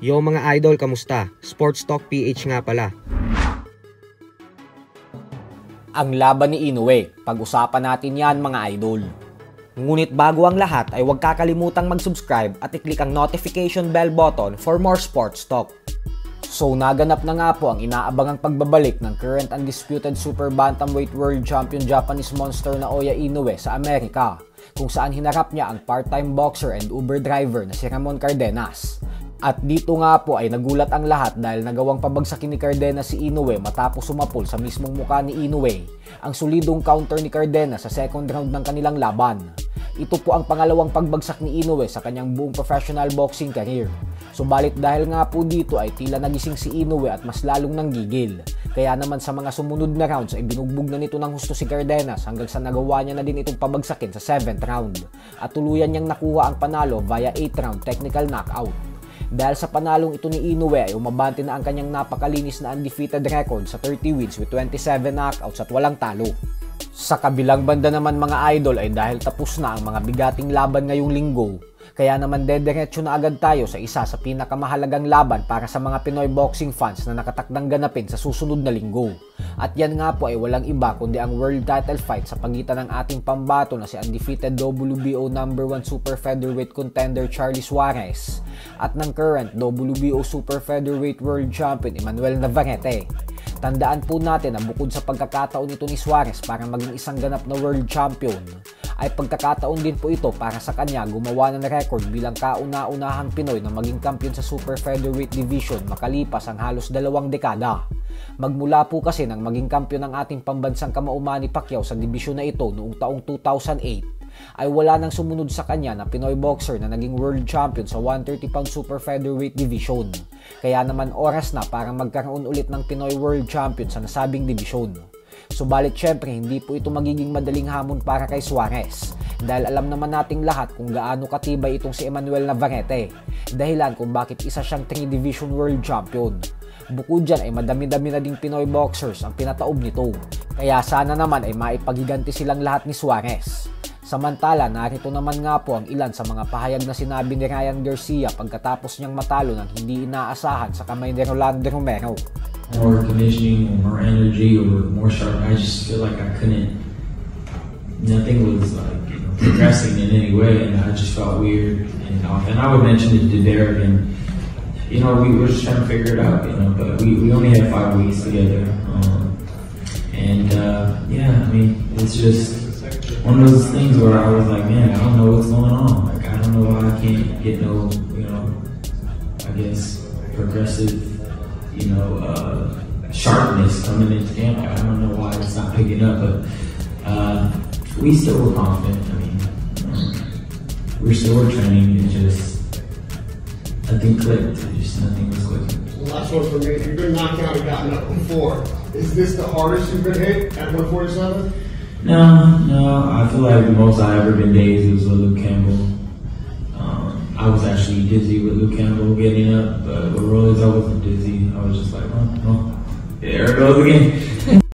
Yo mga idol, kamusta? Sports Talk PH nga pala. Ang laban ni Inoue, pag-usapan natin yan mga idol. Ngunit bago ang lahat ay huwag kakalimutang mag-subscribe at i-click ang notification bell button for more sports talk. So naganap na nga po ang inaabangang pagbabalik ng current undisputed super bantamweight world champion Japanese monster na Naoya Inoue sa Amerika, kung saan hinarap niya ang part-time boxer and Uber driver na si Ramon Cardenas. At dito nga po ay nagulat ang lahat dahil nagawang pabagsakin ni Cardenas si Inoue matapos sumapol sa mismong muka ni Inoue ang solidong counter ni Cardenas sa second round ng kanilang laban. Ito po ang pangalawang pagbagsak ni Inoue sa kanyang buong professional boxing career. Subalit dahil nga po dito ay tila nagising si Inoue at mas lalong nanggigil. Kaya naman sa mga sumunod na rounds ay binugbog na nito ng husto si Cardenas hanggang sa nagawa niya na din itong pabagsakin sa 7th round. At tuluyan niyang nakuha ang panalo via 8th round technical knockout. Dahil sa panalong ito ni Inoue ay umabante na ang kanyang napakalinis na undefeated record sa 30 wins with 27 knockouts at walang talo. Sa kabilang banda naman mga idol ay dahil tapos na ang mga bigating laban ngayong linggo, kaya naman dediretso na agad tayo sa isa sa pinakamahalagang laban para sa mga Pinoy boxing fans na nakatakdang ganapin sa susunod na linggo. At yan nga po ay walang iba kundi ang world title fight sa pagitan ng ating pambato na si undefeated WBO number 1 super featherweight contender Charlie Suarez at ng current WBO super featherweight world champion Emmanuel Navarrete. Tandaan po natin na bukod sa pagkakataon nito ni Suarez para maging isang ganap na world champion, ay pagkakataon din po ito para sa kanya gumawa ng record bilang kauna-unahang Pinoy na maging kampiyon sa super featherweight division makalipas ang halos 2 dekada. Magmula po kasi nang maging kampiyon ng ating pambansang kamao Manny Pacquiao sa dibisyon na ito noong taong 2008, ay wala nang sumunod sa kanya na Pinoy boxer na naging world champion sa 130-pound super featherweight division. Kaya naman oras na para magkaroon ulit ng Pinoy world champion sa nasabing division. Subalit syempre hindi po ito magiging madaling hamon para kay Suarez dahil alam naman nating lahat kung gaano katibay itong si Emmanuel Navarrete, dahilan kung bakit isa siyang 3-division world champion. Bukod dyan ay madami-dami na ding Pinoy boxers ang pinataob nito, kaya sana naman ay maipagiganti silang lahat ni Suarez. Samantala, narito naman nga po ang ilan sa mga pahayag na sinabi ni Ryan Garcia pagkatapos niyang matalo ng hindi inaasahan sa kamay ni Rolando Romero. More conditioning, more energy, or more sharp. I just feel like I couldn't. Nothing was like progressing in any way, and I just felt weird and off. And I would mention it to Derek, and we were just trying to figure it out, But we only had 5 weeks together, yeah, I mean, it's just one of those things where I was like, man, I don't know what's going on. Like, I don't know why I can't get no, I guess progressive, sharpness coming into camp. I don't know why it's not picking up, but we still were confident. I mean, we still were training. It just nothing clicked. Nothing was clicking. The last one for me. You've been knocked out and gotten up before. Is this the hardest you've been hit at 147? No. I feel like the most I ever been dazed was with Luke Campbell. I was actually dizzy with Luke Campbell getting up, but with Rolls I wasn't dizzy. I was just like, oh, there it goes again.